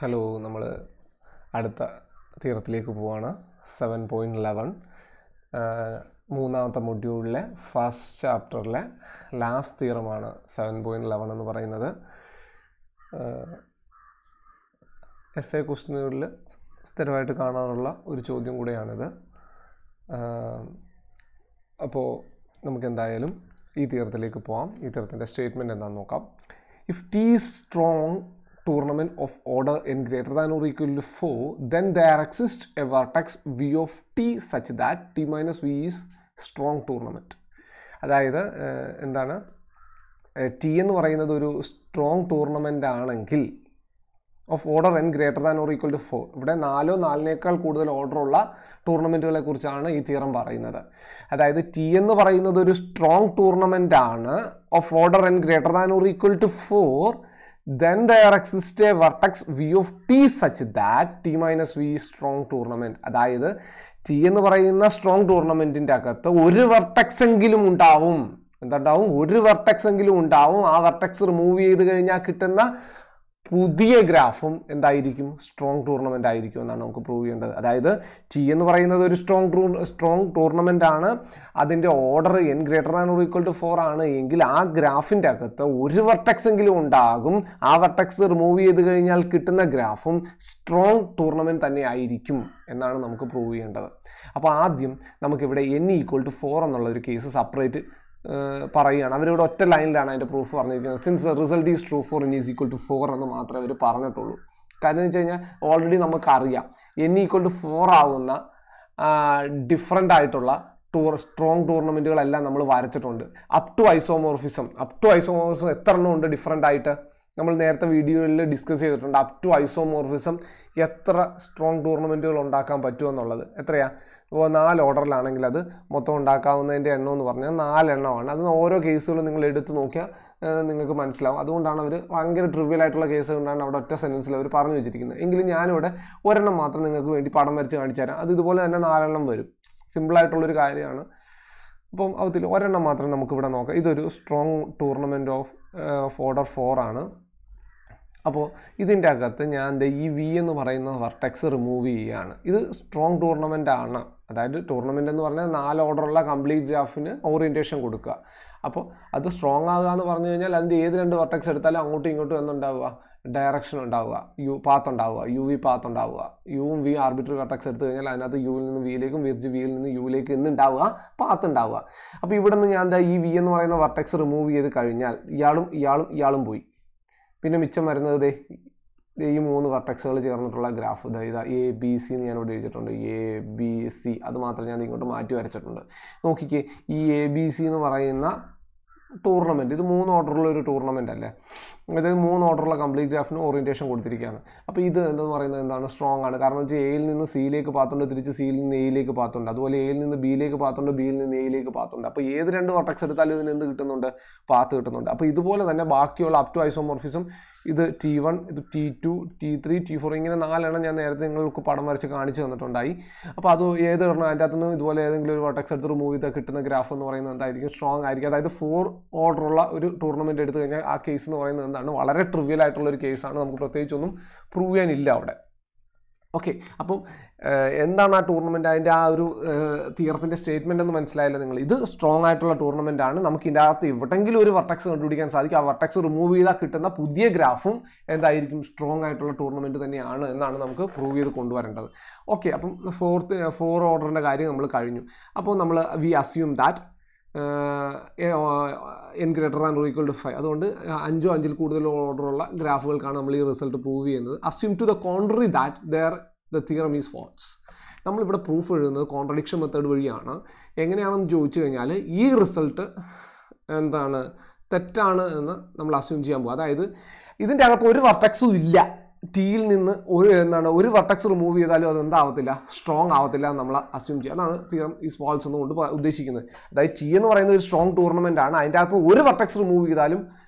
Hello, നമ്മൾ അടുത്ത തിയറത്തിലേക്ക് പോവാണ്. 7.11 മൂന്നാമത്തെ മൊഡ്യൂളിലെ ഫസ്റ്റ് ചാപ്റ്ററിലെ ലാസ്റ്റ് തിയറമാണ് 7.11 എന്ന് പറയുന്നത്. എസ്എ ക്വസ്റ്റ്യനുകളിൽ സ്ഥിരമായിട്ട് കാണാറുള്ള ഒരു ചോദ്യം കൂടെയാണിത്. അപ്പോൾ നമുക്ക് എന്തായാലും ഈ തിയറത്തിലേക്ക് പോകാം. ഈ തിയറത്തിൻ്റെ സ്റ്റേറ്റ്മെൻറ്റ് എന്താണെന്ന് നോക്കാം. If T is strong tournament of order n greater than or equal to 4, then there exists a vertex v of t such that t minus v is strong tournament. അതായത് എന്താണ്, ടി എന്ന് പറയുന്നത് ഒരു strong tournament ആണെങ്കിൽ of order n greater than or equal to 4, ഇവിടെ 4 കൂടുതൽ ഓർഡറുള്ള ടൂർണമെൻറ്റുകളെ കുറിച്ചാണ് ഈ തിയറം പറയുന്നത്. അതായത് ടി എന്ന് പറയുന്നത് ഒരു സ്ട്രോങ് ടൂർണമെൻ്റ് ആണ് of order n greater than or equal to 4, then there exists a vertex v of t such that t minus v is strong tournament. അതായത് ടി എന്ന് പറയുന്ന സ്ട്രോങ് ടൂർണമെൻറ്റിൻ്റെ അകത്ത് ഒരു വെർട്ടെക്സ് എങ്കിലും ഉണ്ടാവും. എന്തുണ്ടാവും? ഒരു വെർട്ടെക്സ് എങ്കിലും ഉണ്ടാവും. ആ വെർട്ടെക്സ് റിമൂവ് ചെയ്ത് കഴിഞ്ഞാൽ കിട്ടുന്ന പുതിയ ഗ്രാഫും എന്തായിരിക്കും? സ്ട്രോങ് ടൂർണമെൻ്റ് ആയിരിക്കും എന്നാണ് നമുക്ക് പ്രൂവ് ചെയ്യേണ്ടത്. അതായത് ടി എന്ന് പറയുന്നത് ഒരു സ്ട്രോങ് ടൂർണമെൻ്റ് ആണ്. അതിൻ്റെ order n greater than or equal to 4 ആണ് എങ്കിൽ ആ ഗ്രാഫിൻ്റെ അകത്ത് ഒരു വെർട്ടെക്സ് എങ്കിലും ഉണ്ടാകും. ആ വെർട്ടെക്സ് റിമൂവ് ചെയ്ത് കഴിഞ്ഞാൽ കിട്ടുന്ന ഗ്രാഫും സ്ട്രോങ് ടൂർണമെൻറ്റ് തന്നെ ആയിരിക്കും എന്നാണ് നമുക്ക് പ്രൂവ് ചെയ്യേണ്ടത്. അപ്പോൾ ആദ്യം നമുക്കിവിടെ n ഈക്വൽ ടു 4 എന്നുള്ള ഒരു കേസ് സെപ്പറേറ്റ് പറയുകയാണ്. അവരിവിടെ ഒറ്റ ലൈനിലാണ് അതിൻ്റെ പ്രൂഫ് പറഞ്ഞിരിക്കുന്നത്. Since result is true for n is equal to 4 എന്ന് മാത്രമേ അവർ പറഞ്ഞിട്ടുള്ളൂ. കാരണം എന്ന് വെച്ച് കഴിഞ്ഞാൽ ഓൾറെഡി നമുക്കറിയാം n ഈക്വൽ ടു 4 ആവുന്ന ഡിഫറെൻ്റ് ആയിട്ടുള്ള സ്ട്രോങ് ടൂർണമെൻറ്റുകളെല്ലാം നമ്മൾ വരച്ചിട്ടുണ്ട്. അപ് ടു ഐസോമോർഫിസം എത്ര എണ്ണം ഉണ്ട് ഡിഫറെൻ്റ് ആയിട്ട് നമ്മൾ നേരത്തെ വീഡിയോയിൽ ഡിസ്കസ് ചെയ്തിട്ടുണ്ട്. അപ് ടു ഐസോമോർഫിസം എത്ര സ്ട്രോങ് ടൂർണമെൻറ്റുകൾ ഉണ്ടാക്കാൻ പറ്റുമെന്നുള്ളത് എത്രയാണ്? ഇപ്പോൾ 4 ഓർഡറിലാണെങ്കിൽ അത് മൊത്തം ഉണ്ടാക്കാവുന്നതിൻ്റെ എണ്ണം എന്ന് പറഞ്ഞാൽ 4 എണ്ണമാണ്. അത് ഓരോ കേസുകളും നിങ്ങൾ എടുത്ത് നോക്കിയാൽ നിങ്ങൾക്ക് മനസ്സിലാവും. അതുകൊണ്ടാണ് അവർ ഭയങ്കര ട്രിവിയൽ ആയിട്ടുള്ള കേസ് കൊണ്ടാണ് അവിടെ ഒറ്റ സെൻറ്റൻസിൽ അവർ പറഞ്ഞു വെച്ചിരിക്കുന്നത്. എങ്കിലും ഞാനിവിടെ ഒരെണ്ണം മാത്രം നിങ്ങൾക്ക് വേണ്ടി പടം വരച്ച് കാണിച്ചു തരാം. അത് ഇതുപോലെ തന്നെ 4 എണ്ണം വരും. സിമ്പിളായിട്ടുള്ളൊരു കാര്യമാണ്. അപ്പം അതിൽ ഒരെണ്ണം മാത്രം നമുക്കിവിടെ നോക്കാം. ഇതൊരു സ്ട്രോങ് ടൂർണമെൻറ്റ് ഓഫ് ഓർഡർ 4 ആണ്. അപ്പോൾ ഇതിൻ്റെ അകത്ത് ഞാൻ ഈ വി എന്ന് പറയുന്ന വെർട്ടെക്സ് റിമൂവ് ചെയ്യുകയാണ്. ഇത് സ്ട്രോങ് ടൂർണമെൻ്റ് ആണ്. അതായത് ടൂർണമെൻ്റ് എന്ന് പറഞ്ഞാൽ 4 ഓർഡറുള്ള കംപ്ലീറ്റ് ഗ്രാഫിന് ഓറിയൻറ്റേഷൻ കൊടുക്കുക. അപ്പോൾ അത് സ്ട്രോങ് ആകുക എന്ന് പറഞ്ഞു കഴിഞ്ഞാൽ അതിൻ്റെ ഏത് 2 വെർട്ടെക്സ് എടുത്താലും അങ്ങോട്ടും ഇങ്ങോട്ടും എന്തുണ്ടാവുക? ഡയറക്ഷൻ ഉണ്ടാവുക, പാത്ത് ഉണ്ടാവുക, യു വി പാത്ത് ഉണ്ടാവുക. യുവും വി ആർബിട്രറി വെർട്ടെക്സ് എടുത്തു കഴിഞ്ഞാൽ അതിനകത്ത് യുവിൽ നിന്ന് വിയിലേക്കും വിയിൽ നിന്ന് യുവിലേക്ക് എന്നുണ്ടാവുക പാത്ത് ഉണ്ടാവുക. അപ്പോൾ ഇവിടെ നിന്ന് ഞാൻ ഈ വി എന്ന് പറയുന്ന വെർട്ടെക്സ് റിമൂവ് ചെയ്ത് കഴിഞ്ഞാൽ ഇയാളും പോയി. പിന്നെ മിച്ചം വരുന്നത് ഈ 3 വെർട്ടെക്സുകൾ ചേർന്നിട്ടുള്ള ഗ്രാഫ്. ഇതാ എ ബി സി എന്ന് ഞാനിവിടെ എഴുതിയിട്ടുണ്ട്. എ ബി സി അത് മാത്രം ഞാൻ ഇങ്ങോട്ട് മാറ്റി വരച്ചിട്ടുണ്ട്. നോക്കിക്കേ, ഈ എ ബി സി എന്ന് പറയുന്ന ടൂർണമെൻറ്റ് ഇത് 3 ഓർഡറുള്ള ഒരു ടൂർണമെൻ്റ് അല്ലേ. അതായത് 3 ഓർഡറുള്ള കംപ്ലീറ്റ് ഗ്രാഫിന് ഓറിയൻറ്റേഷൻ കൊടുത്തിരിക്കുകയാണ്. അപ്പോൾ ഇത് എന്തെന്ന് പറയുന്നത് എന്താണ്? സ്ട്രോങ് ആണ്. കാരണം വെച്ചാൽ എയിൽ നിന്ന് സിയിലേക്ക് പാത്തുണ്ട്, തിരിച്ച് സിയിൽ നിന്ന് എയിലേക്ക് പാത്തുണ്ട്. അതുപോലെ എയിൽ നിന്ന് ബിയിലേക്ക് പാത്തുണ്ട്, ബിയിൽ നിന്ന് എയിലേക്ക് പാത്തുണ്ട്. അപ്പോൾ ഏത് 2 വെർട്ടെക്സ് എടുത്താലും ഇതിന് എന്ത് കിട്ടുന്നുണ്ട്? പാത്ത് കിട്ടുന്നുണ്ട്. അപ്പോൾ ഇതുപോലെ തന്നെ ബാക്കിയുള്ള അപ് ടു ഐസോമോർഫിസം ഇത് T1, ഇത് T2, T3, T4 ഇങ്ങനെ 4 എണ്ണം ഞാൻ നേരത്തെ നിങ്ങൾക്ക് പടം വരച്ച് കാണിച്ചു തന്നിട്ടുണ്ടായി. അപ്പോൾ അത് ഏത് എണ്ണം അതിൻ്റെ അകത്ത് നിന്ന് ഇതുപോലെ ഏതെങ്കിലും ഒരു വെർട്ടെക്സ് എടുത്ത് റിമൂവ് ചെയ്ത് കിട്ടുന്ന ഗ്രാഫ് എന്ന് പറയുന്നത് എന്തായിരിക്കും? സ്ട്രോങ് ആയിരിക്കും. അതായത് 4 ഓർഡറുള്ള ഒരു ടൂർണമെൻറ്റ് എടുത്തു കഴിഞ്ഞാൽ ആ കേസ് എന്ന് പറയുന്നത് എന്താണ്? വളരെ ട്രിവിയൽ ആയിട്ടുള്ളൊരു കേസാണ്. നമുക്ക് പ്രത്യേകിച്ചൊന്നും പ്രൂവ് ചെയ്യാനില്ല അവിടെ. ഓക്കെ, അപ്പം എന്താണ് ആ ടൂർണമെൻറ്റ്? അതിൻ്റെ ആ ഒരു തിയറത്തിൻ്റെ സ്റ്റേറ്റ്മെൻറ്റ് എന്ന് മനസ്സിലായല്ലോ നിങ്ങൾ. ഇത് സ്ട്രോങ് ആയിട്ടുള്ള ടൂർണമെൻ്റ് ആണ്. നമുക്ക് ഇതിൻ്റെ അകത്ത് എവിടെയെങ്കിലും ഒരു വെർട്ടെക്സ് കണ്ടുപിടിക്കാൻ സാധിക്കും. ആ വെർട്ടെക്സ് റിമൂവ് ചെയ്താൽ കിട്ടുന്ന പുതിയ ഗ്രാഫും എന്തായിരിക്കും? സ്ട്രോങ് ആയിട്ടുള്ള ടൂർണമെൻറ്റ് തന്നെയാണ് എന്നാണ് നമുക്ക് പ്രൂവ് ചെയ്ത് കൊണ്ടുവരേണ്ടത്. ഓക്കെ, അപ്പം 4 ഓർഡറിൻ്റെ കാര്യം നമ്മൾ കഴിഞ്ഞു. അപ്പോൾ നമ്മൾ we assume that n greater than or equal to 5. അതുകൊണ്ട് 5 5 കൂടുതൽ ഓർഡറുള്ള ഗ്രാഫുകൾക്കാണ് നമ്മൾ ഈ റിസൾട്ട് പ്രൂവ് ചെയ്യുന്നത്. Assume to the contrary that the theorem is false. നമ്മളിവിടെ പ്രൂഫ് എഴുതുന്നത് കോൺട്രഡിക്ഷൻ മെത്തേഡ് വഴിയാണ്. എങ്ങനെയാണെന്ന് ചോദിച്ചു കഴിഞ്ഞാൽ ഈ റിസൾട്ട് എന്താണ്? തെറ്റാണ് എന്ന് നമ്മൾ അസ്യൂം ചെയ്യാൻ പോകും. അതായത് ഇതിൻ്റെ അകത്ത് ഒരു വെർട്ടെക്സും ഇല്ല. ടിയിൽ നിന്ന് ഒരു വെർട്ടെക്സ് റിമൂവ് ചെയ്താലും അത് എന്താവത്തില്ല? സ്ട്രോങ് ആവത്തില്ല എന്ന് നമ്മൾ അസ്യൂം ചെയ്യുക. അതാണ് തിയറം ഈസ് ഫാൾസ് എന്നുകൊണ്ട് ഉദ്ദേശിക്കുന്നത്. അതായത് ടി എന്ന് പറയുന്നത് ഒരു സ്ട്രോങ് ടൂർണമെൻ്റ് ആണ്. അതിൻ്റെ അകത്ത് ഒരു വെർട്ടെക്സ് റിമൂവ് ചെയ്താലും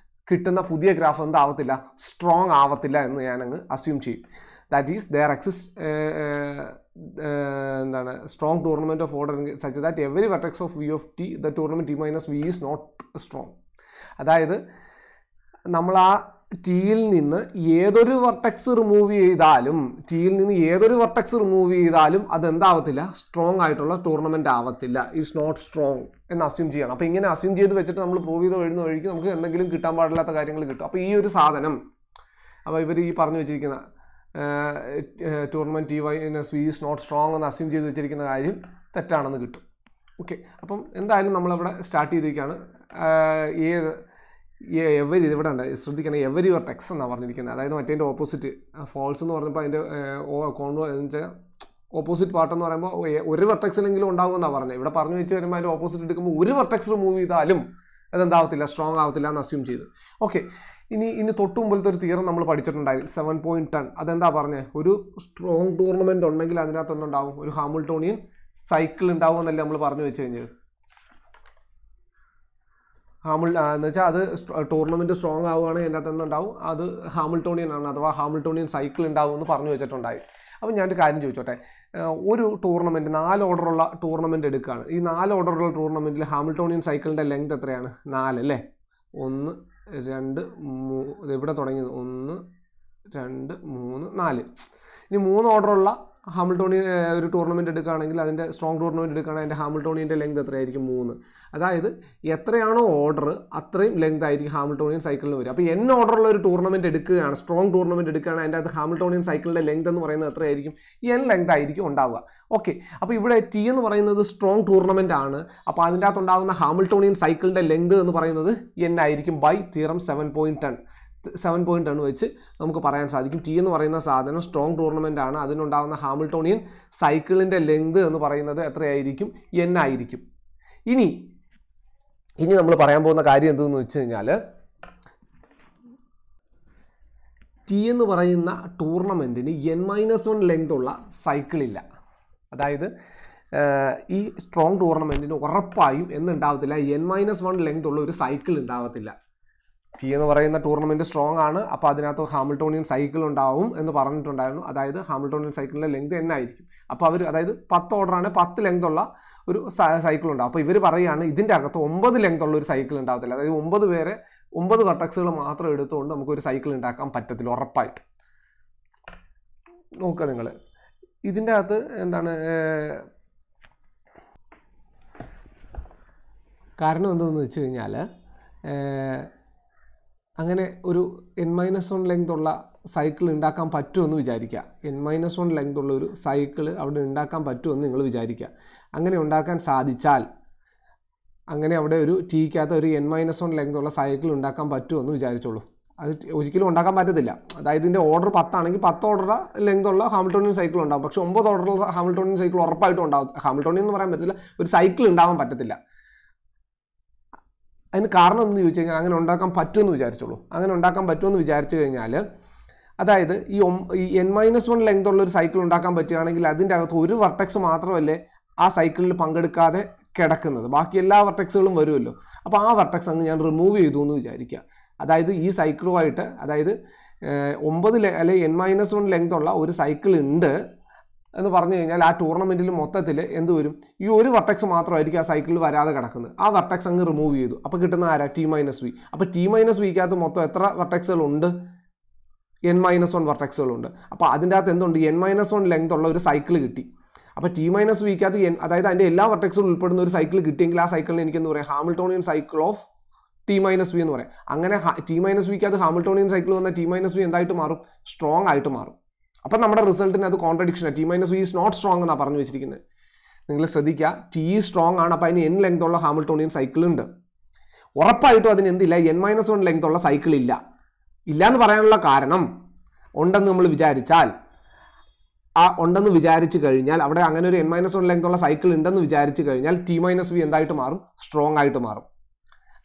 കിട്ടുന്ന പുതിയ ഗ്രാഫ് എന്താവത്തില്ല? സ്ട്രോങ് ആവത്തില്ല എന്ന് ഞാനങ്ങ് അസ്യൂം ചെയ്യും. ദാറ്റ് ഈസ് ദെയർ എക്സിസ്റ്റ് എന്താണ് strong tournament of order such that every vertex of V of T the tournament T minus V is not strong. അതായത് നമ്മൾ ആ ടിയിൽ നിന്ന് ഏതൊരു വെർട്ടെക്സ് റിമൂവ് ചെയ്താലും അതെന്താവത്തില്ല, സ്ട്രോങ് ആയിട്ടുള്ള ടൂർണമെന്റ് ആവത്തില്ല, ഈസ് നോട്ട് സ്ട്രോങ് എന്ന് അസ്യൂം ചെയ്യണം. അപ്പോൾ ഇങ്ങനെ അസ്യൂം ചെയ്ത് വെച്ചിട്ട് നമ്മൾ പ്രൂവ് ചെയ്ത് എഴുതുന്ന വഴിക്ക് നമുക്ക് എന്തെങ്കിലും കിട്ടാൻ പാടില്ലാത്ത കാര്യങ്ങൾ കിട്ടും. അപ്പോൾ ഈ ഒരു സാധനം, അപ്പോൾ ഇവർ ഈ പറഞ്ഞു വെച്ചിരിക്കുന്ന tournament TY-V is not strong എന്ന് അസ്യൂം ചെയ്ത് വെച്ചിരിക്കുന്ന കാര്യം തെറ്റാണെന്ന് കിട്ടും. ഓക്കെ, അപ്പം എന്തായാലും നമ്മളവിടെ സ്റ്റാർട്ട് ചെയ്തിരിക്കുകയാണ്. എവരി ഇവിടെ ഉണ്ട്, ശ്രദ്ധിക്കണം, എവരി വെർട്ടെക്സ് എന്നാണ് പറഞ്ഞിരിക്കുന്നത്. അതായത് മറ്റേതിൻ്റെ ഓപ്പോസിറ്റ് ഫോൾസ് എന്ന് പറഞ്ഞപ്പോൾ അതിൻ്റെ എന്ന് വെച്ചാൽ ഓപ്പോസിറ്റ് പാർട്ട് എന്ന് പറയുമ്പോൾ ഒരു വെർട്ടെക്സിലെങ്കിലും ഉണ്ടാകുമെന്നാണ് പറഞ്ഞത്. ഇവിടെ പറഞ്ഞു വെച്ച് വരുമ്പോൾ അതിൻ്റെ ഓപ്പോസിറ്റ് എടുക്കുമ്പോൾ ഒരു വെർട്ടെക്സ് റിമൂവ് ചെയ്താലും അതെന്താവത്തില്ല, സ്ട്രോങ് ആവത്തില്ല എന്ന് അസ്യൂം ചെയ്തു. ഓക്കെ, ഇനി തൊട്ട് മുമ്പിലത്തെ ഒരു തിയറം നമ്മൾ പഠിച്ചിട്ടുണ്ടായിരുന്നു, 7.10. അതെന്താ പറഞ്ഞത്? ഒരു സ്ട്രോങ് ടൂർണമെൻറ്റ് ഉണ്ടെങ്കിൽ അതിനകത്ത് എന്തുണ്ടാവും, ഒരു ഹാമിൽട്ടോണിയൻ സൈക്കിൾ ഉണ്ടാവും എന്നല്ലേ നമ്മൾ പറഞ്ഞു വെച്ച് കഴിഞ്ഞത്. എന്ന് വെച്ചാൽ അത് ടൂർണമെൻറ്റ് സ്ട്രോങ് ആവുകയാണെങ്കിൽ അതിനകത്ത് എന്തുണ്ടാവും, അത് ഹാമിൽട്ടോണിയൻ ആണ്, അഥവാ ഹാമിൽട്ടോണിയൻ സൈക്കിൾ ഉണ്ടാവും എന്ന് പറഞ്ഞു വെച്ചിട്ടുണ്ടായി. അപ്പോൾ ഞാനൊരു കാര്യം ചോദിച്ചോട്ടെ, ഒരു ടൂർണമെൻറ്റ് 4 ഓർഡറുള്ള ടൂർണമെൻറ്റ് എടുക്കുകയാണ്. ഈ 4 ഓർഡറുള്ള ടൂർണമെൻറ്റിൽ ഹാമിൽട്ടോണിയൻ സൈക്കിളിൻ്റെ ലെങ്ത് എത്രയാണ്? 4 അല്ലേ? 1 2 3, എവിടെ തുടങ്ങിയത്? 1 2 3 4. ഇനി 3 ഓർഡറുള്ള ഹാമിൽട്ടോണിയൻ ഒരു ടൂർണമെൻറ്റ് എടുക്കുകയാണെങ്കിൽ, അതിൻ്റെ സ്ട്രോങ് ടൂർണമെൻറ്റ് എടുക്കുകയാണെങ്കിൽ അതിൻ്റെ ഹാമിൽട്ടോണിയൻ്റെ ലെങ്ത് എത്രയായിരിക്കും? 3. അതായത് എത്രയാണോ ഓർഡർ അത്രയും ലെങ്ത് ആയിരിക്കും ഹാമിൽട്ടോണിയൻ സൈക്കിളിന് വരും. അപ്പോൾ N ഓർഡറുള്ള ഒരു ടൂർണമെൻറ്റ് എടുക്കുകയാണ്, സ്ട്രോങ് ടൂർണമെൻറ്റ് എടുക്കുകയാണ്, അതിൻ്റെ അകത്ത് ഹാമിൽട്ടോണിയൻ സൈക്കിളിൻ്റെ ലെങ്ത് എന്ന് പറയുന്നത് എത്രയായിരിക്കും? N ലെങ്ത് ആയിരിക്കും ഉണ്ടാവുക. ഓക്കെ, അപ്പോൾ ഇവിടെ T എന്ന് പറയുന്നത് സ്ട്രോങ് ടൂർണമെൻറ്റ് ആണ്. അപ്പോൾ അതിൻ്റെ അകത്ത് ഉണ്ടാകുന്ന ഹാമിൽട്ടോണിയൻ സൈക്കിളിൻ്റെ ലെങ്ത് എന്ന് പറയുന്നത് N ആയിരിക്കും ബൈ തിയറം 7.10 വെച്ച് നമുക്ക് പറയാൻ സാധിക്കും. T എന്ന് പറയുന്ന സാധനം സ്ട്രോങ് ടൂർണമെൻ്റ് ആണ്, അതിനുണ്ടാകുന്ന ഹാമിൽട്ടോണിയൻ സൈക്കിളിൻ്റെ ലെങ്ത് എന്ന് പറയുന്നത് എത്രയായിരിക്കും? N ആയിരിക്കും. ഇനി നമ്മൾ പറയാൻ പോകുന്ന കാര്യം എന്തെന്ന് വെച്ച് കഴിഞ്ഞാൽ, T എന്ന് പറയുന്ന ടൂർണമെൻറ്റിന് N-1 ലെങ്ത് ഉള്ള സൈക്കിളില്ല. അതായത് ഈ സ്ട്രോങ് ടൂർണമെൻറ്റിന് ഉറപ്പായും എന്നുണ്ടാവത്തില്ല, N-1 ലെങ്ത് ഉള്ള ഒരു സൈക്കിൾ ഉണ്ടാവത്തില്ല. T എന്ന് പറയുന്ന ടൂർണമെൻറ്റ് സ്ട്രോങ് ആണ്, അപ്പോൾ അതിനകത്ത് ഹാമിൽട്ടോണിയൻ സൈക്കിൾ ഉണ്ടാവും എന്ന് പറഞ്ഞിട്ടുണ്ടായിരുന്നു. അതായത് ഹാമിൽട്ടോണിയൻ സൈക്കിളിൻ്റെ ലെങ്ത് N ആയിരിക്കും. അപ്പോൾ അവർ, അതായത് 10 ഓർഡറാണ്, 10 ലെങ്ത് ഉള്ള ഒരു സൈക്കിൾ ഉണ്ടാവും. അപ്പോൾ ഇവർ പറയുകയാണ് ഇതിൻ്റെ അകത്ത് 9 ലെങ്ത് ഉള്ള ഒരു സൈക്കിൾ ഉണ്ടാവത്തില്ല. അതായത് 9 വെർട്ടെക്സുകൾ മാത്രം എടുത്തുകൊണ്ട് നമുക്കൊരു സൈക്കിൾ ഉണ്ടാക്കാൻ പറ്റത്തില്ല ഉറപ്പായിട്ട്. നോക്കുക നിങ്ങൾ, ഇതിൻ്റെ അകത്ത് എന്താണ് കാരണം എന്തെന്ന് വെച്ച് കഴിഞ്ഞാൽ, അങ്ങനെ ഒരു N-1 ലെങ്ത് ഉള്ള സൈക്കിൾ ഉണ്ടാക്കാൻ പറ്റുമെന്ന് വിചാരിക്കുക. N-1 ലെങ്ത് ഉള്ള ഒരു സൈക്കിൾ അവിടെ ഉണ്ടാക്കാൻ പറ്റുമെന്ന് നിങ്ങൾ വിചാരിക്കുക. അങ്ങനെ ഉണ്ടാക്കാൻ സാധിച്ചാൽ, അങ്ങനെ അവിടെ ഒരു Tക്കകത്ത് ഒരു N-1 ലെങ്ത് ഉള്ള സൈക്കിൾ ഉണ്ടാക്കാൻ പറ്റുമെന്ന് വിചാരിച്ചോളൂ. അത് ഒരിക്കലും ഉണ്ടാക്കാൻ പറ്റത്തില്ല. അതായത് ഇതിൻ്റെ ഓർഡർ 10 ആണെങ്കിൽ 10 ഓർഡർ ലെങ്ത് ഉള്ള ഹാമിൽട്ടോണിയൻ സൈക്കിൾ ഉണ്ടാകും. പക്ഷേ 9 ഓർഡറുള്ള ഹാമിൽട്ടോണിയൻ സൈക്കിൾ ഉറപ്പായിട്ടും ഉണ്ടാവും. ഹാമിൽട്ടോണിയൻ എന്ന് പറയാൻ പറ്റില്ല, ഒരു സൈക്കിൾ ഉണ്ടാവാൻ പറ്റത്തില്ല. അതിന് കാരണം എന്ന് ചോദിച്ചു കഴിഞ്ഞാൽ, അങ്ങനെ ഉണ്ടാക്കാൻ പറ്റുമെന്ന് വിചാരിച്ചോളൂ. അങ്ങനെ ഉണ്ടാക്കാൻ പറ്റുമെന്ന് വിചാരിച്ചു കഴിഞ്ഞാൽ, അതായത് ഈ N-1 ലെങ്ത് ഉള്ള ഒരു സൈക്കിൾ ഉണ്ടാക്കാൻ പറ്റുകയാണെങ്കിൽ അതിൻ്റെ അകത്ത് ഒരു വെർട്ടെക്സ് മാത്രമല്ലേ ആ സൈക്കിളിൽ പങ്കെടുക്കാതെ കിടക്കുന്നത്, ബാക്കി എല്ലാ വെർട്ടെക്സുകളും വരുമല്ലോ. അപ്പോൾ ആ വെർട്ടെക്സ് അങ്ങ് ഞാൻ റിമൂവ് ചെയ്തു എന്ന് വിചാരിക്കുക. അതായത് ഈ സൈക്കിളുമായിട്ട്, അതായത് 9 അല്ലെങ്കിൽ N-1 ലെങ്ത് ഉള്ള ഒരു സൈക്കിൾ ഉണ്ട് എന്ന് പറഞ്ഞു കഴിഞ്ഞാൽ, ആ ടൂർണമെൻറ്റിൽ മൊത്തത്തിൽ എന്ത് വരും, ഈ ഒരു വെർട്ടെക്സ് മാത്രമായിരിക്കും ആ സൈക്കിളിൽ വരാതെ കിടക്കുന്നത്. ആ വെർട്ടെക്സ് അങ്ങ് റിമൂവ് ചെയ്തു. അപ്പോൾ കിട്ടുന്ന ആരാ? T-V. അപ്പോൾ T-Vക്കകത്ത് മൊത്തം എത്ര വെർട്ടെക്സുകളുണ്ട്? N-1 വെർട്ടെക്സുകളുണ്ട്. അപ്പോൾ അതിൻ്റെ അകത്ത് എന്തുണ്ട്? N-1 ലെങ്ത് ഉള്ള ഒരു സൈക്കിൾ കിട്ടി. അപ്പോൾ T-Vക്കകത്ത് അതായത് അതിൻ്റെ എല്ലാ വെർട്ടെക്സുകളും ഉൾപ്പെടുന്ന ഒരു സൈക്കിൾ കിട്ടിയെങ്കിൽ ആ സൈക്കിളിന് എനിക്കെന്ന് പറയാം, ഹാമിൽട്ടോണിയൻ സൈക്കിൾ ഓഫ് T-V എന്ന് പറയാം. അങ്ങനെ T-Vക്കകത്ത് ഹാമിൽട്ടോണിയൻ സൈക്കിൾ വന്ന T-V എന്തായിട്ട് മാറും? സ്ട്രോങ് ആയിട്ട് മാറും. അപ്പം നമ്മുടെ റിസൾട്ടിന് അത് കോൺട്രഡിക്ഷനാണ്. T-V ഈസ് നോട്ട് സ്ട്രോങ് എന്നാണ് പറഞ്ഞു വെച്ചിരിക്കുന്നത്. നിങ്ങൾ ശ്രദ്ധിക്കുക, T സ്ട്രോങ് ആണ്, അപ്പോൾ അതിന് N ലെങ്ത് ഉള്ള ഹാമിൽട്ടോണിയൻ സൈക്കിൾ ഉണ്ട്. ഉറപ്പായിട്ടും അതിന് എന്തില്ല? N-1 ലെങ്ത് ഉള്ള സൈക്കിൾ ഇല്ല. ഇല്ല എന്ന് പറയാനുള്ള കാരണം, ഉണ്ടെന്ന് നമ്മൾ വിചാരിച്ചാൽ, ഉണ്ടെന്ന് വിചാരിച്ചു കഴിഞ്ഞാൽ, അവിടെ അങ്ങനെ ഒരു N-1 ലെങ്ത് ഉള്ള സൈക്കിൾ ഉണ്ടെന്ന് വിചാരിച്ചു കഴിഞ്ഞാൽ T-V എന്തായിട്ട് മാറും? സ്ട്രോങ് ആയിട്ട് മാറും.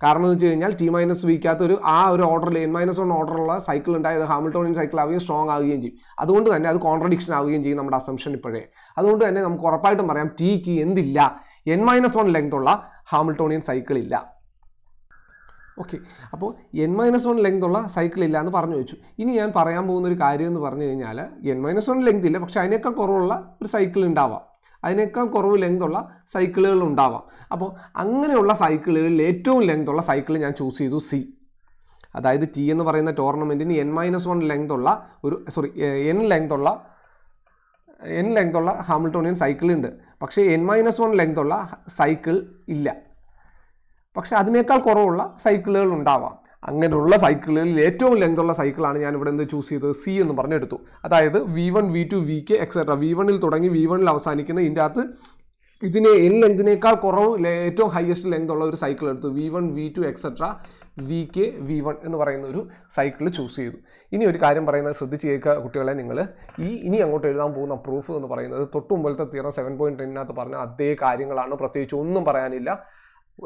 കാരണം എന്ന് വെച്ച് കഴിഞ്ഞാൽ T-Vക്കകത്ത് ഒരു ഓർഡറിൽ N-1 ഓർഡറുള്ള സൈക്കിൾ ഉണ്ടായത് ഹാമിൽട്ടോണിയൻ സൈക്കിൾ ആവുകയും സ്ട്രോങ് ആവുകയും ചെയ്യും. അതുകൊണ്ട് തന്നെ അത് കോൺട്രഡിക്ഷൻ ആവുകയും ചെയ്യും നമ്മുടെ അസംഷൻ ഇപ്പോഴേ. അതുകൊണ്ട് തന്നെ നമുക്ക് ഉറപ്പായിട്ടും പറയാം, Tക്ക് എന്തില്ല? N-1 ലെങ്ത് ഉള്ള ഹാമിൽട്ടോണിയൻ സൈക്കിൾ ഇല്ല. ഓക്കെ, അപ്പോൾ N-1 ലെങ്ത് ഉള്ള സൈക്കിൾ ഇല്ല എന്ന് പറഞ്ഞു വെച്ചു. ഇനി ഞാൻ പറയാൻ പോകുന്ന ഒരു കാര്യം എന്ന് പറഞ്ഞു കഴിഞ്ഞാൽ, N-1 ലെങ്ത് ഇല്ല, പക്ഷേ അതിനേക്കാൾ കുറവുള്ള ഒരു സൈക്കിൾ ഉണ്ടാവാം, അതിനേക്കാൾ കുറവ് ലെങ്ത് ഉള്ള സൈക്കിളുകൾ ഉണ്ടാവാം. അപ്പോൾ അങ്ങനെയുള്ള സൈക്കിളുകളിൽ ഏറ്റവും ലെങ്ത് ഉള്ള സൈക്കിൾ ഞാൻ ചൂസ് ചെയ്തു C. അതായത് ടി എന്ന് പറയുന്ന ടൂർണമെൻറ്റിന് n-1 ലെങ്ത് ഉള്ള ഒരു n ലെങ്ത് ഉള്ള ഹാമിൽട്ടോണിയൻ സൈക്കിൾ ഉണ്ട്. പക്ഷേ n-1 ലെങ്ത് ഉള്ള സൈക്കിൾ ഇല്ല. പക്ഷേ അതിനേക്കാൾ കുറവുള്ള സൈക്കിളുകൾ ഉണ്ടാവാം. അങ്ങനെയുള്ള സൈക്കിളുകളിൽ ഏറ്റവും ലെങ്ത് ഉള്ള സൈക്കിളാണ് ഞാൻ ഇവിടെ ചൂസ് ചെയ്തത്, സി എന്ന് പറഞ്ഞെടുത്തു. അതായത് V1 V2 VK എക്സെട്ര V1-ൽ തുടങ്ങി V1-ൽ അവസാനിക്കുന്ന ഇതിൻ്റെ അകത്ത് ഇതിനെ ലെങ്തിനേക്കാൾ കുറവ് ഏറ്റവും ഹയസ്റ്റ് ലെങ്ത് ഉള്ള ഒരു സൈക്കിൾ എടുത്തു. V1 V2 etcetera VK V1 എന്ന് പറയുന്ന ഒരു സൈക്കിൾ ചൂസ് ചെയ്തു. ഇനി ഒരു കാര്യം പറയുന്നത് ശ്രദ്ധിച്ച് കേൾക്കുക കുട്ടികളെ, നിങ്ങൾ ഇനി അങ്ങോട്ട് എഴുതാൻ പോകുന്ന പ്രൂഫ് എന്ന് പറയുന്നത് തൊട്ട് മുമ്പത്തെ തിയറം 7.10-നകത്ത് പറഞ്ഞ അതേ കാര്യങ്ങളാണ്, പ്രത്യേകിച്ച് ഒന്നും പറയാനില്ല.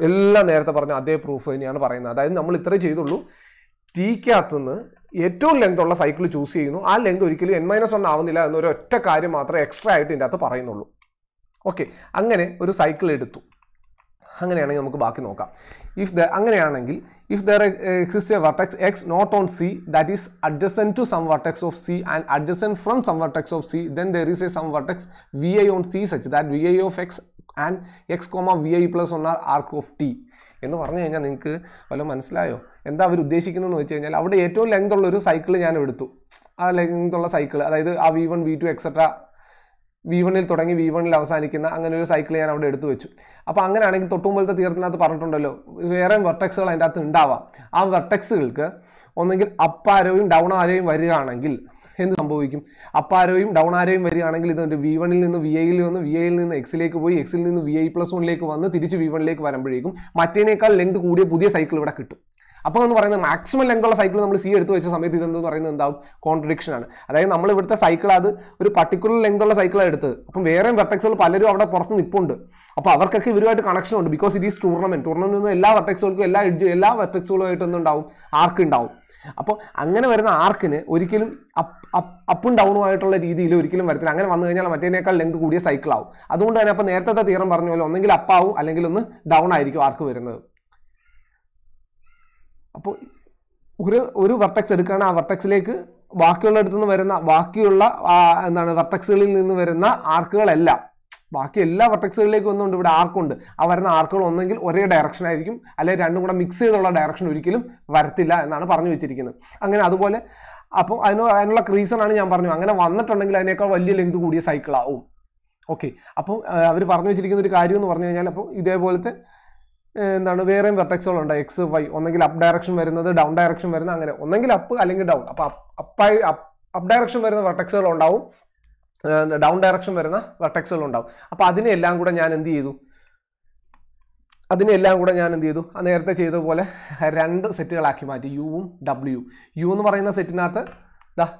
എല്ലാം നേരത്തെ പറഞ്ഞ അതേ പ്രൂഫ് തന്നെയാണ് പറയുന്നത്. അതായത് നമ്മൾ ഇത്രയും ചെയ്തുള്ളൂ, ടിക്കകത്തുനിന്ന് ഏറ്റവും ലെങ്ത് ഉള്ള സൈക്കിൾ ചൂസ് ചെയ്യുന്നു, ആ ലെങ്ത് ഒരിക്കലും n-1 ആവുന്നില്ല എന്നൊരു ഒറ്റ കാര്യം മാത്രമേ എക്സ്ട്രാ ആയിട്ട് ഇതിൻ്റെ അകത്ത് പറയുന്നുള്ളൂ. ഓക്കെ, അങ്ങനെ ഒരു സൈക്കിൾ എടുത്തു. അങ്ങനെയാണെങ്കിൽ നമുക്ക് ബാക്കി നോക്കാം. അങ്ങനെയാണെങ്കിൽ if there exists a vertex x not on C that is adjacent to some vertex of C and adjacent from some vertex of C, then there is a some vertex vi on C such that vi of x and x, vi plus 1 are arc of T എന്ന് പറഞ്ഞു കഴിഞ്ഞാൽ നിങ്ങൾക്ക് വല്ല മനസ്സിലായോ എന്താ അവർ ഉദ്ദേശിക്കുന്നതെന്ന് വെച്ച് കഴിഞ്ഞാൽ, അവിടെ ഏറ്റവും ലെങ്ത് ഉള്ള ഒരു സൈക്കിൾ ഞാൻ എടുത്തു. ആ ലെങ്ത് ഉള്ള സൈക്കിൾ, അതായത് ആ V1 V2 എക്സെട്ര V1-ൽ തുടങ്ങി V1-ൽ അവസാനിക്കുന്ന അങ്ങനെ ഒരു സൈക്കിൾ ഞാൻ അവിടെ എടുത്തു വെച്ചു. അപ്പോൾ അങ്ങനെയാണെങ്കിൽ തൊട്ടുമുമ്പത്തെ തീർത്തിനകത്ത് പറഞ്ഞിട്ടുണ്ടല്ലോ വേറെ വെർട്ടെക്സുകൾ അതിൻ്റെ അകത്ത് ഉണ്ടാവാം. ആ വെർട്ടെക്സുകൾക്ക് ഒന്നെങ്കിൽ അപ്പ് ആരോയും ഡൗൺ ആരോയും വരികയാണെങ്കിൽ എന്ത് സംഭവിക്കും? അപ്പ് ആരോയും ഡൗൺ ആരോയും വരികയാണെങ്കിൽ ഇത് V1-ൽ നിന്ന് VI-ൽ വന്ന് VI-ൽ നിന്ന് X-ലേക്ക് പോയി X-ൽ നിന്ന് VI+1-ലേക്ക് വന്ന് തിരിച്ച് V1-ലേക്ക് വരുമ്പോഴേക്കും മറ്റേനേക്കാൾ ലെങ്ത് കൂടിയ പുതിയ സൈക്കിൾ ഇവിടെ കിട്ടും. അപ്പോൾ എന്ന് പറയുന്നത് മാക്സിമം ലെങ്ത് ഉള്ള സൈക്കിൾ നമ്മൾ സി എടുത്ത് വെച്ച സമയത്ത് ഇതെന്ന് പറയുന്നത് എന്താവും? കോൺട്രഡിക്ഷൻ ആണ്. അതായത് നമ്മൾ ഇവിടുത്തെ സൈക്കിൾ അത് ഒരു പർട്ടിക്കുലർ ലെങ്ത് ഉള്ള സൈക്കിളാണ് എടുത്തത്. അപ്പം വേറെയും വെർട്ടെക്സുകൾ പലരും അവിടെ പുറത്ത് നിൽപ്പുണ്ട്. അപ്പോൾ അവർക്കൊക്കെ ഇവരുമായിട്ട് കണക്ഷൻ ഉണ്ട്. ബിക്കോസ് ഇറ്റ് ഈസ് ടൂർണമെന്റ് എല്ലാ വെർട്ടെക്സുകൾക്കും എല്ലാ വെർട്ടെക്സുകളുമായിട്ട് എന്തുണ്ടാവും? ആർക്ക് ഉണ്ടാവും. അപ്പോൾ അങ്ങനെ വരുന്ന ആർക്കിന് ഒരിക്കലും അപ്പും ഡൗണും ആയിട്ടുള്ള രീതിയിൽ ഒരിക്കലും വരത്തില്ല. അങ്ങനെ വന്നു കഴിഞ്ഞാൽ മറ്റേനേക്കാൾ ലെങ്ത് കൂടിയ സൈക്കിൾ ആവും. അതുകൊണ്ട് തന്നെ അപ്പോൾ നേരത്തെ തീരം പറഞ്ഞ പോലെ ഒന്നെങ്കിൽ അപ്പാവും അല്ലെങ്കിൽ ഒന്ന് ഡൗൺ ആയിരിക്കും ആർക്ക് വരുന്നത്. അപ്പോൾ ഒരു വെർട്ടെക്സ് എടുക്കുകയാണ്, ആ വെർട്ടെക്സിലേക്ക് ബാക്കിയുള്ള വെർട്ടെക്സുകളിൽ നിന്ന് വരുന്ന ആർക്കുകളെല്ലാം ബാക്കി എല്ലാ വെർട്ടെക്സുകളിലേക്കും ഒന്നുണ്ട് ഇവിടെ ആർക്കുണ്ട്. ആ വരുന്ന ആർക്കുകൾ ഒന്നെങ്കിൽ ഒരേ ഡയറക്ഷൻ ആയിരിക്കും, അല്ലെങ്കിൽ രണ്ടും കൂടെ മിക്സ് ചെയ്തുള്ള ഡയറക്ഷൻ ഒരിക്കലും വരത്തില്ല എന്നാണ് പറഞ്ഞു വെച്ചിരിക്കുന്നത്. അങ്ങനെ അതുപോലെ അപ്പോൾ അതിനുള്ള റീസൺ ആണ് ഞാൻ പറഞ്ഞു. അങ്ങനെ വന്നിട്ടുണ്ടെങ്കിൽ അതിനേക്കാൾ വലിയ ലെങ്ത് കൂടിയ സൈക്കിളാവും. ഓക്കെ, അപ്പോൾ അവർ പറഞ്ഞു വെച്ചിരിക്കുന്ന ഒരു കാര്യം എന്ന് പറഞ്ഞു കഴിഞ്ഞാൽ, അപ്പോൾ ഇതേപോലത്തെ വേറെയും വെർട്ടെക്സുകളുണ്ട് എക്സ് വൈ, ഒന്നെങ്കിൽ അപ്പ് ഡയറക്ഷൻ വരുന്നത്, ഡൗൺ ഡയറക്ഷൻ വരുന്നത്, അങ്ങനെ ഒന്നെങ്കിൽ അപ്പ് അല്ലെങ്കിൽ ഡൗൺ. അപ്പോൾ അപ്പ് ഡയറക്ഷൻ വരുന്ന വെർട്ടെക്സുകൾ ഉണ്ടാവും, ഡൗൺ ഡയറക്ഷൻ വരുന്ന വെർട്ടെക്സുകൾ ഉണ്ടാവും. അപ്പോൾ അതിനെല്ലാം കൂടെ ഞാൻ എന്ത് ചെയ്തു? ആ നേരത്തെ ചെയ്ത പോലെ രണ്ട് സെറ്റുകളാക്കി മാറ്റി, യുവും ഡബ്ല്യു. യു എന്ന് പറയുന്ന സെറ്റിനകത്ത്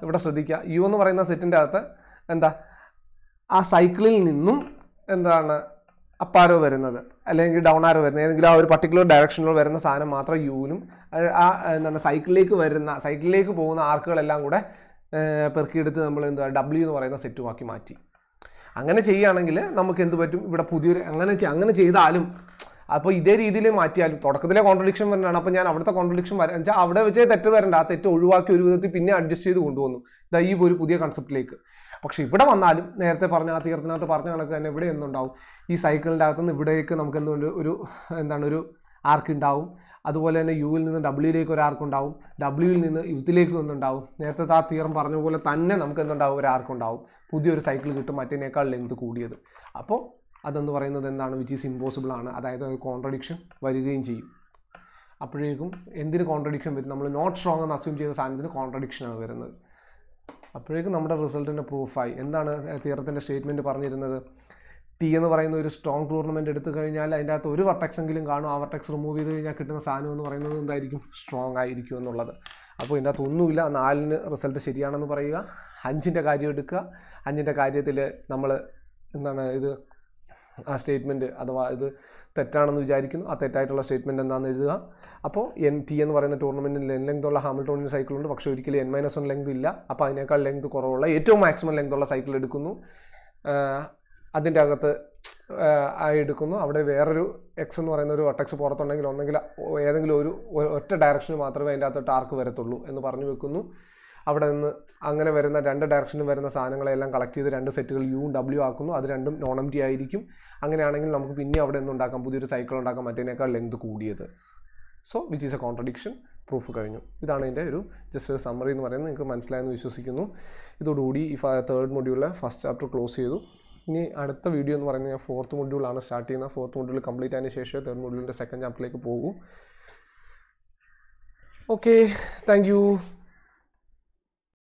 ഇവിടെ ശ്രദ്ധിക്കുക, യു എന്ന് പറയുന്ന സെറ്റിൻ്റെ അകത്ത് ആ സൈക്കിളിൽ നിന്നും അപ്പാരോ വരുന്നത് അല്ലെങ്കിൽ ഡൗൺ ആരോ വരുന്നത് ഏതെങ്കിലും ആ ഒരു പർട്ടിക്കുലർ ഡയറക്ഷനിൽ വരുന്ന സാധനം മാത്രം യുവിനും സൈക്കിളിലേക്ക് പോകുന്ന ആർക്കുകളെല്ലാം കൂടെ പെറുക്കിയെടുത്ത് നമ്മൾ ഡബ്ല്യു എന്ന് പറയുന്ന സെറ്റുമാക്കി മാറ്റി. അങ്ങനെ ചെയ്യുകയാണെങ്കിൽ നമുക്ക് എന്ത് പറ്റും? ഇവിടെ പുതിയൊരു അങ്ങനെ ചെയ്താലും അപ്പോൾ ഇതേ രീതിയിൽ മാറ്റിയാലും തുടക്കത്തിലെ കോൺട്രഡിക്ഷൻ വരുന്നതാണ്. അപ്പോൾ ഞാൻ അവിടുത്തെ കോൺട്രഡിക്ഷൻ വെച്ചാൽ അവിടെ വെച്ചേ തെറ്റ് വരണ്ട, ആ തെറ്റ് ഒഴിവാക്കി ഒരു വിധത്തിൽ പിന്നെ അഡ്ജസ്റ്റ് ചെയ്ത് കൊണ്ടുവന്നു ഈ ഒരു പുതിയ കൺസെപ്റ്റിലേക്ക്. പക്ഷെ ഇവിടെ വന്നാലും നേരത്തെ പറഞ്ഞ ആ തീർത്തിനകത്ത് പറഞ്ഞ കണക്ക് തന്നെ ഇവിടെ എന്തുണ്ടാവും? ഈ സൈക്കിളിൻ്റെ അകത്തുനിന്ന് ഇവിടേക്ക് നമുക്ക് ഒരു ആർക്ക് ഉണ്ടാവും. അതുപോലെ തന്നെ യുവിൽ നിന്ന് ഡബ്ല്യൂയിലേക്ക് ഒരു ആർക്ക് ഉണ്ടാവും, ഡബ്ല്യൂയിൽ നിന്ന് ഇതിലേക്ക് ഒന്നുണ്ടാവും. നേരത്തെ ആ തീർം പറഞ്ഞ പോലെ തന്നെ നമുക്ക് എന്തുണ്ടാവും? ഒരു ആർക്ക് ഉണ്ടാവും, പുതിയൊരു സൈക്കിൾ കിട്ടും മറ്റേനേക്കാൾ ലെങ്ത് കൂടിയത്. അപ്പോൾ അതെന്ന് പറയുന്നത് എന്താണ്? വിച്ച് ഈസ് ഇമ്പോസിബിൾ ആണ്. അതായത് കോൺട്രഡിക്ഷൻ വരികയും ചെയ്യും. അപ്പോഴേക്കും എന്തിന് കോൺട്രഡിക്ഷൻ വരും? നമ്മൾ നോട്ട് സ്ട്രോങ് എന്ന് അസ്യൂം ചെയ്ത സാധനത്തിന് കോൺട്രഡിക്ഷനാണ് വരുന്നത്. അപ്പോഴേക്കും നമ്മുടെ റിസൾട്ടിൻ്റെ പ്രൂഫായി. എന്താണ് തിയറത്തിൻ്റെ സ്റ്റേറ്റ്മെൻറ്റ് പറഞ്ഞിരുന്നത്? ടി എന്ന് പറയുന്ന ഒരു സ്ട്രോങ് ടൂർണമെൻറ്റ് എടുത്തു കഴിഞ്ഞാൽ അതിൻ്റെ അകത്ത് ഒരു വെർട്ടെക്സ് എങ്കിലും കാണും. ആ വെർട്ടെക്സ് റിമൂവ് ചെയ്ത് കഴിഞ്ഞാൽ കിട്ടുന്ന സാധനം എന്ന് പറയുന്നത് എന്തായിരിക്കും? സ്ട്രോങ് ആയിരിക്കും എന്നുള്ളത്. അപ്പോൾ ഇതിൻ്റെ അകത്ത് ഒന്നുമില്ല. 4ന് റിസൾട്ട് ശരിയാണെന്ന് പറയുക. 5ൻ്റെ കാര്യം എടുക്കുക. 5ൻ്റെ കാര്യത്തിൽ നമ്മൾ ഇത് ആ സ്റ്റേറ്റ്മെൻറ്റ് അഥവാ ഇത് തെറ്റാണെന്ന് വിചാരിക്കുന്നു. ആ തെറ്റായിട്ടുള്ള സ്റ്റേറ്റ്മെൻറ്റ് എന്താണെന്ന് എഴുതുക. അപ്പോൾ ടി എന്ന് പറയുന്ന ടൂർണമെൻറ്റിൽ ലെങ്ത് ഉള്ള ഹാമിൽട്ടോണിയൻ സൈക്കിളുണ്ട്, പക്ഷേ ഒരിക്കലും n-1 ലെങ്ത് ഇല്ല. അപ്പോൾ അതിനേക്കാൾ ലെങ്ത് കുറവുള്ള ഏറ്റവും മാക്സിമം ലെങ്ത് ഉള്ള സൈക്കിൾ എടുക്കുന്നു, അതിൻ്റെ അകത്ത് എടുക്കുന്നു. അവിടെ വേറൊരു എക്സ് എന്ന് പറയുന്ന ഒരു വെർട്ടെക്സ് പുറത്തുണ്ടെങ്കിൽ ഒന്നെങ്കിൽ ഏതെങ്കിലും ഒറ്റ ഡയറക്ഷന് മാത്രമേ അതിൻ്റെ അകത്തോട്ട് ആർക്ക് വരത്തുള്ളൂ എന്ന് പറഞ്ഞു വെക്കുന്നു. അവിടെ നിന്ന് അങ്ങനെ വരുന്ന രണ്ട് ഡയറക്ഷനിൽ വരുന്ന സാധനങ്ങളെല്ലാം കളക്ട് ചെയ്ത് രണ്ട് സെറ്റുകൾ യുവും ഡബ്ല്യു ആക്കുന്നു. അത് രണ്ടും നോൺ എംപ്റ്റി ആയിരിക്കും. അങ്ങനെയാണെങ്കിൽ നമുക്ക് പിന്നെ അവിടെ നിന്നുണ്ടാക്കാം, പുതിയൊരു സൈക്കിൾ ഉണ്ടാക്കാം മറ്റേനേക്കാൾ ലെങ്ത് കൂടിയത്. So which is A contradiction. Proof കഴിഞ്ഞു. ഇതാണ് ഇതിൻ്റെ ഒരു ജസ്റ്റ് ഒരു സമ്മറി എന്ന് പറയുന്നത്. നിങ്ങൾക്ക് മനസ്സിലായെന്ന് വിശ്വസിക്കുന്നു. ഇതോടുകൂടി ഈ തേർഡ് മൊഡ്യൂളിലെ ഫസ്റ്റ് ചാപ്റ്റർ ക്ലോസ് ചെയ്തു. ഇനി അടുത്ത വീഡിയോ എന്ന് പറയുന്നത് ഞാൻ ഫോർത്ത് മൊഡ്യൂളാണ് സ്റ്റാർട്ട് ചെയ്യുന്നത്. ഫോർത്ത് മൊഡ്യൂൾ കംപ്ലീറ്റ് ആയതിനു ശേഷം തേർഡ് മൊഡ്യൂളിൻ്റെ സെക്കൻഡ് ചാപ്റ്ററിലേക്ക് പോകും. Okay, thank you.